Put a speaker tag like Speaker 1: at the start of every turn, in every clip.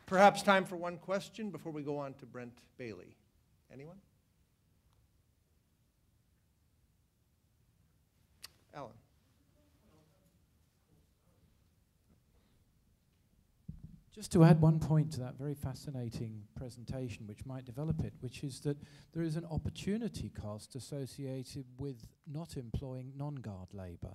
Speaker 1: Perhaps time for one question before we go on to Brent Bailey. Anyone? Alan.
Speaker 2: Just to add one point to that very fascinating presentation, which might develop it, which is that there is an opportunity cost associated with not employing non-guard labour.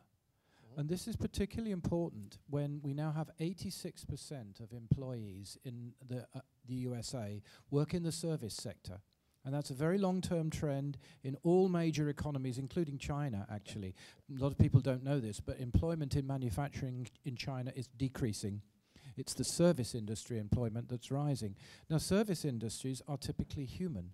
Speaker 2: And this is particularly important when we now have 86% of employees in the USA work in the service sector. And that's a very long-term trend in all major economies, including China, actually. A lot of people don't know this, but employment in manufacturing in China is decreasing. It's the service industry employment that's rising. Now, service industries are typically human.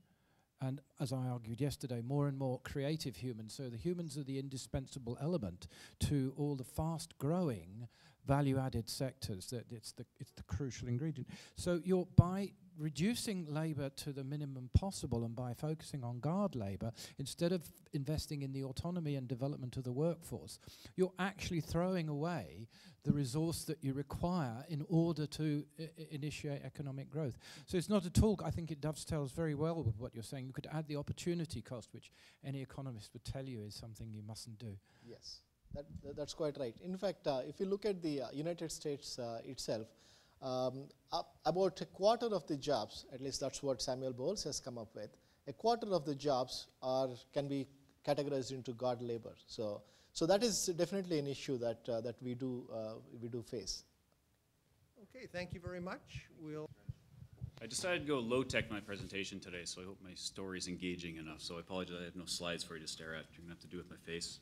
Speaker 2: And as I argued yesterday, more and more creative humans. So the humans are the indispensable element to all the fast-growing value-added sectors. That it's the crucial ingredient. So by reducing labour to the minimum possible and by focusing on guard labour, instead of investing in the autonomy and development of the workforce, you're actually throwing away the resource that you require in order to initiate economic growth. So it's not at all, I think it dovetails very well with what you're saying. You could add the opportunity cost, which any economist would tell you is something you mustn't do.
Speaker 3: Yes, that's quite right. In fact, if you look at the United States itself, about a quarter of the jobs, at least that's what Samuel Bowles has come up with, a quarter of the jobs can be categorized into guard labor. So that is definitely an issue that we do face.
Speaker 1: Okay, thank you very much.
Speaker 4: I decided to go low-tech in my presentation today, so I hope my story is engaging enough. So I apologize, I have no slides for you to stare at. You're going to have to do it with my face.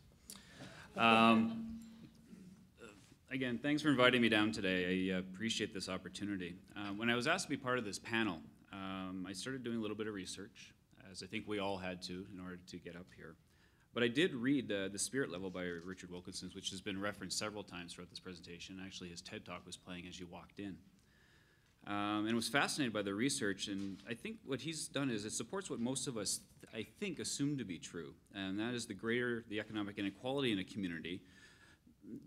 Speaker 4: Again, thanks for inviting me down today. I appreciate this opportunity. When I was asked to be part of this panel, I started doing a little bit of research, as I think we all had to in order to get up here. But I did read The Spirit Level by Richard Wilkinson, which has been referenced several times throughout this presentation. Actually, his TED Talk was playing as you walked in. And was fascinated by the research, and I think what he's done is it supports what most of us, I think, assume to be true, and that is the greater the economic inequality in a community,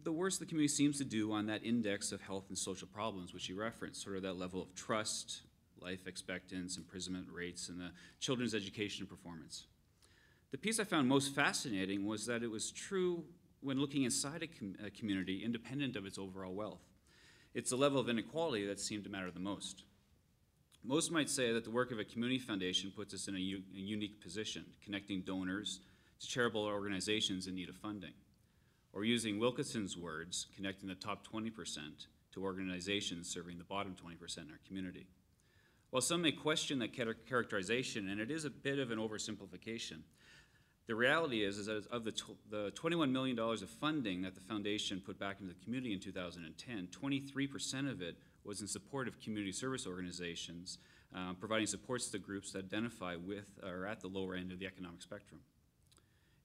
Speaker 4: the worse the community seems to do on that index of health and social problems, which he referenced, sort of that level of trust, life expectancy, imprisonment rates, and the children's education performance. The piece I found most fascinating was that it was true when looking inside a community independent of its overall wealth. It's the level of inequality that seemed to matter the most. Most might say that the work of a community foundation puts us in a unique position, connecting donors to charitable organizations in need of funding. Or using Wilkinson's words, connecting the top 20% to organizations serving the bottom 20% in our community. While some may question that characterization, and it is a bit of an oversimplification, the reality is that of the $21 million of funding that the foundation put back into the community in 2010, 23% of it was in support of community service organizations, providing supports to the groups that identify with or at the lower end of the economic spectrum.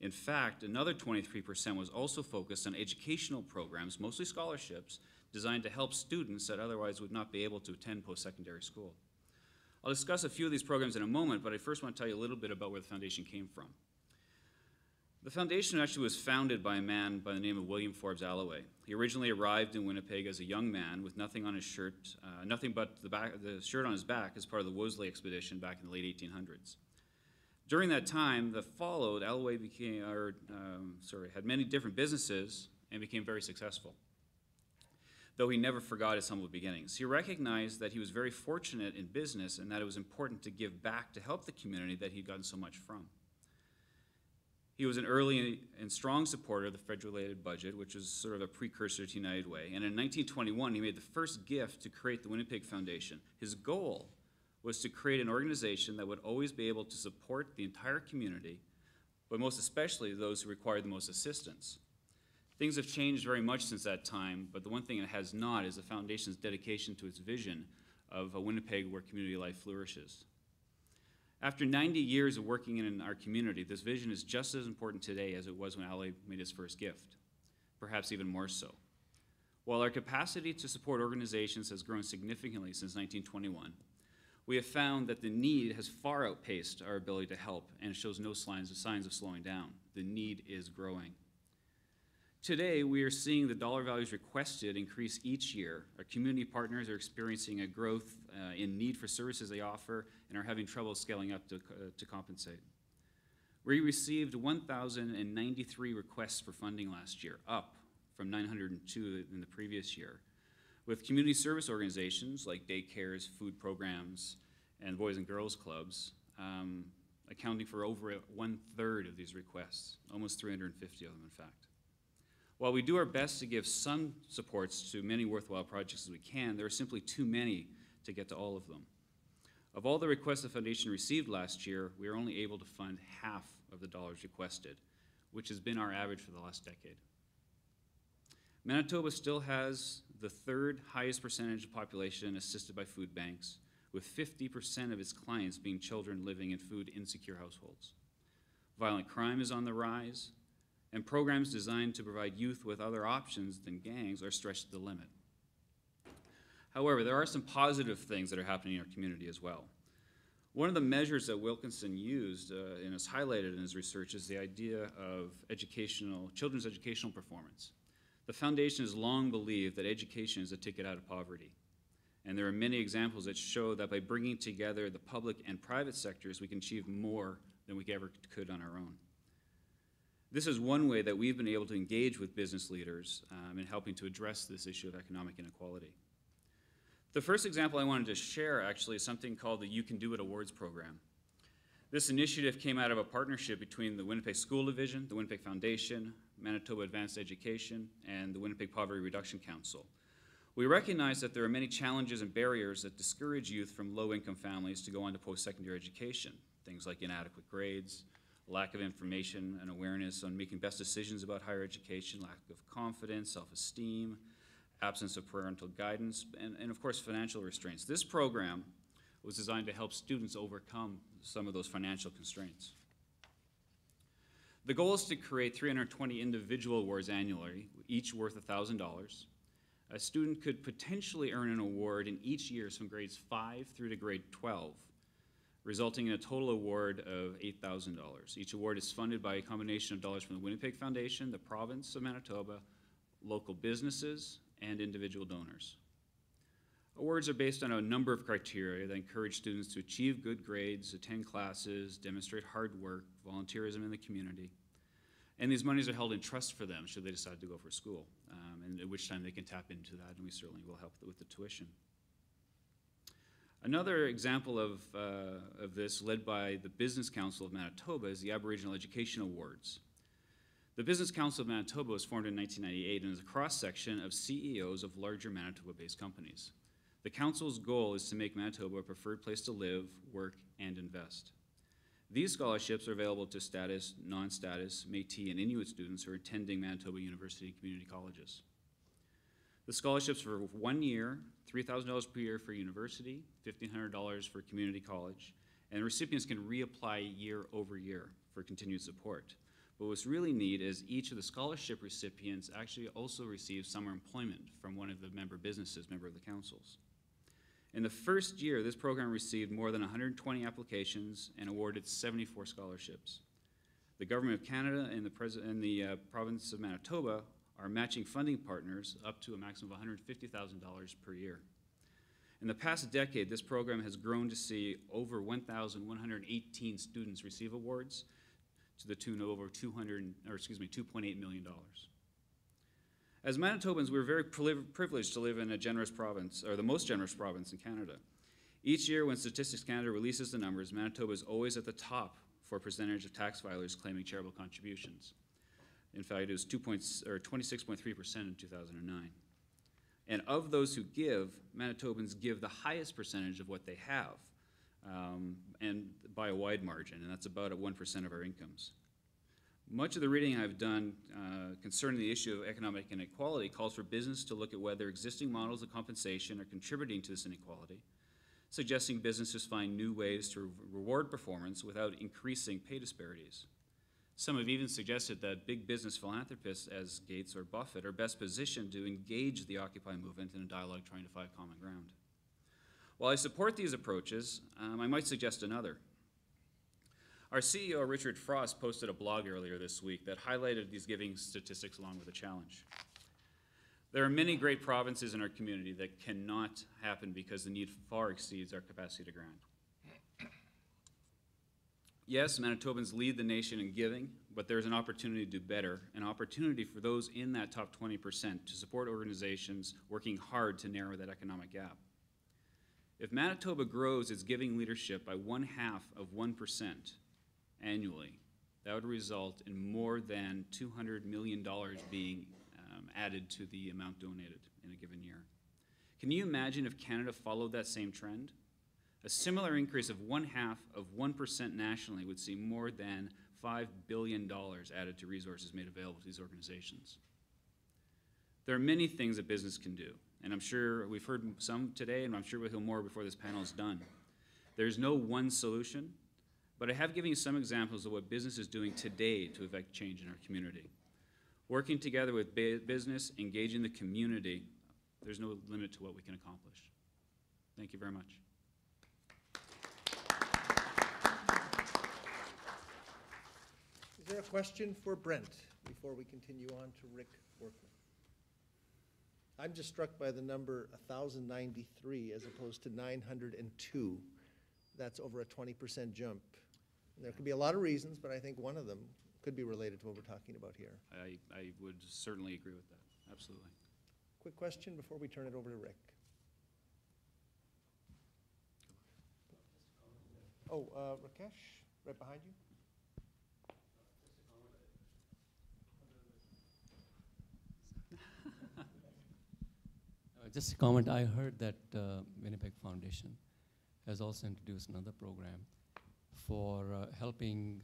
Speaker 4: In fact, another 23% was also focused on educational programs, mostly scholarships, designed to help students that otherwise would not be able to attend post-secondary school. I'll discuss a few of these programs in a moment, but I first want to tell you a little bit about where the foundation came from. The foundation actually was founded by a man by the name of William Forbes Alloway. He originally arrived in Winnipeg as a young man with nothing on his shirt, nothing but the shirt on his back as part of the Wolseley expedition back in the late 1800s. During that time that followed, Alloway had many different businesses and became very successful, though he never forgot his humble beginnings. He recognized that he was very fortunate in business and that it was important to give back to help the community that he'd gotten so much from. He was an early and strong supporter of the federally aided budget, which was sort of a precursor to United Way. And in 1921, he made the first gift to create the Winnipeg Foundation. His goal was to create an organization that would always be able to support the entire community, but most especially those who required the most assistance. Things have changed very much since that time, but the one thing it has not is the foundation's dedication to its vision of a Winnipeg where community life flourishes. After 90 years of working in our community, this vision is just as important today as it was when Alloway made his first gift, perhaps even more so. While our capacity to support organizations has grown significantly since 1921, we have found that the need has far outpaced our ability to help and shows no signs of slowing down. The need is growing. Today, we are seeing the dollar values requested increase each year. Our community partners are experiencing a growth in need for services they offer and are having trouble scaling up to compensate. We received 1,093 requests for funding last year, up from 902 in the previous year, with community service organizations like daycares, food programs, and boys and girls clubs accounting for over 1/3 of these requests, almost 350 of them, in fact. While we do our best to give some supports to many worthwhile projects as we can, there are simply too many to get to all of them. Of all the requests the Foundation received last year, we are only able to fund half of the dollars requested, which has been our average for the last decade. Manitoba still has the 3rd highest percentage of population assisted by food banks, with 50% of its clients being children living in food insecure households. Violent crime is on the rise, and programs designed to provide youth with other options than gangs are stretched to the limit. However, there are some positive things that are happening in our community as well. One of the measures that Wilkinson used and is highlighted in his research is the idea of children's educational performance. The Foundation has long believed that education is a ticket out of poverty. And there are many examples that show that by bringing together the public and private sectors, we can achieve more than we ever could on our own. This is one way that we've been able to engage with business leaders in helping to address this issue of economic inequality. The first example I wanted to share actually is something called the You Can Do It Awards program. This initiative came out of a partnership between the Winnipeg School Division, the Winnipeg Foundation, Manitoba Advanced Education, and the Winnipeg Poverty Reduction Council. We recognize that there are many challenges and barriers that discourage youth from low-income families to go on to post-secondary education, things like inadequate grades, lack of information and awareness on making best decisions about higher education, lack of confidence, self-esteem, absence of parental guidance, and of course financial restraints. This program was designed to help students overcome some of those financial constraints. The goal is to create 320 individual awards annually, each worth $1,000. A student could potentially earn an award in each year from grades 5 through to grade 12, resulting in a total award of $8,000. Each award is funded by a combination of dollars from the Winnipeg Foundation, the province of Manitoba, local businesses, and individual donors. Awards are based on a number of criteria that encourage students to achieve good grades, attend classes, demonstrate hard work, volunteerism in the community. And these monies are held in trust for them should they decide to go for school, and at which time they can tap into that, and we certainly will help with the tuition. Another example of this, led by the Business Council of Manitoba, is the Aboriginal Education Awards. The Business Council of Manitoba was formed in 1998 and is a cross-section of CEOs of larger Manitoba-based companies. The Council's goal is to make Manitoba a preferred place to live, work, and invest. These scholarships are available to status, non-status, Métis, and Inuit students who are attending Manitoba University and community colleges. The scholarships are for 1 year, $3,000 per year for university, $1,500 for community college, and recipients can reapply year over year for continued support. But what's really neat is each of the scholarship recipients actually also receive summer employment from one of the member businesses, member of the councils. In the first year, this program received more than 120 applications and awarded 74 scholarships. The Government of Canada and the province of Manitoba are matching funding partners up to a maximum of $150,000 per year. In the past decade, this program has grown to see over 1,118 students receive awards to the tune of over $2.8 million. As Manitobans, we're very privileged to live in a generous province, or the most generous province in Canada. Each year when Statistics Canada releases the numbers, Manitoba is always at the top for percentage of tax filers claiming charitable contributions. In fact, it was 26.3% in 2009. And of those who give, Manitobans give the highest percentage of what they have, and by a wide margin, and that's about at 1% of our incomes. Much of the reading I've done concerning the issue of economic inequality calls for business to look at whether existing models of compensation are contributing to this inequality, suggesting businesses find new ways to reward performance without increasing pay disparities. Some have even suggested that big business philanthropists as Gates or Buffett are best positioned to engage the Occupy movement in a dialogue trying to find common ground. While I support these approaches, I might suggest another. Our CEO, Richard Frost, posted a blog earlier this week that highlighted these giving statistics along with a challenge. There are many great provinces in our community that cannot happen because the need far exceeds our capacity to grant. Yes, Manitobans lead the nation in giving, but there's an opportunity to do better, an opportunity for those in that top 20% to support organizations working hard to narrow that economic gap. If Manitoba grows its giving leadership by 0.5% annually, that would result in more than $200 million being added to the amount donated in a given year. Can you imagine if Canada followed that same trend? A similar increase of 0.5% nationally would see more than $5 billion added to resources made available to these organizations. There are many things that business can do, and I'm sure we've heard some today, and I'm sure we'll hear more before this panel is done. There's no one solution, but I have given you some examples of what business is doing today to affect change in our community. Working together with business, engaging the community, there's no limit to what we can accomplish. Thank you very much.
Speaker 1: Is there a question for Brent before we continue on to Rick Workman? I'm just struck by the number 1,093 as opposed to 902. That's over a 20% jump. And there could be a lot of reasons, but I think one of them could be related to what we're talking about here.
Speaker 4: I would certainly agree with that, absolutely.
Speaker 1: Quick question before we turn it over to Rick. Oh, Rakesh, right behind you.
Speaker 5: Just a comment, I heard that Winnipeg Foundation has also introduced another program for helping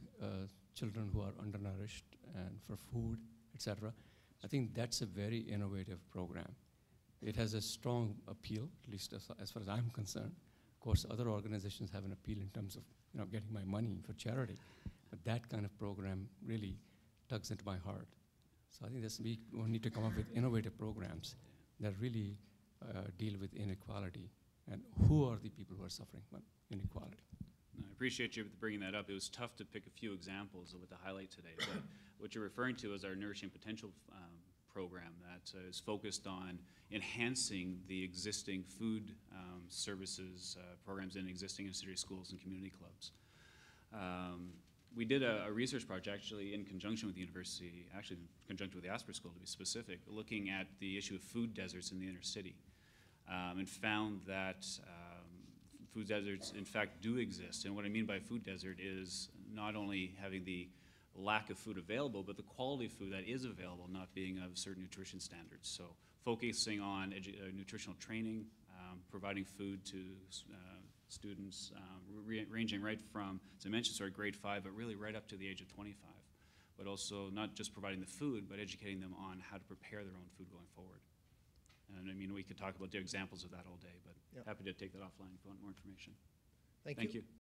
Speaker 5: children who are undernourished and for food, etc. I think that's a very innovative program. It has a strong appeal, at least as far as I'm concerned. Of course, other organizations have an appeal in terms of getting my money for charity, but that kind of program really tugs into my heart. So I think we need to come up with innovative programs that really deal with inequality and who are the people who are suffering from inequality.
Speaker 4: I appreciate you bringing that up. It was tough to pick a few examples of what to highlight today, but what you're referring to is our Nourishing Potential program that is focused on enhancing the existing food services programs in existing institute schools and community clubs. We did a research project actually in conjunction with the university, actually in conjunction with the Asper School to be specific, looking at the issue of food deserts in the inner city, and found that food deserts in fact do exist. And what I mean by food desert is not only having the lack of food available, but the quality of food that is available not being of certain nutrition standards. So focusing on nutritional training, providing food to students, ranging right from, as I mentioned, grade 5, but really right up to the age of 25. But also not just providing the food, but educating them on how to prepare their own food going forward. And I mean, we could talk about the examples of that all day, but happy to take that offline if you want more information.
Speaker 1: Thank you.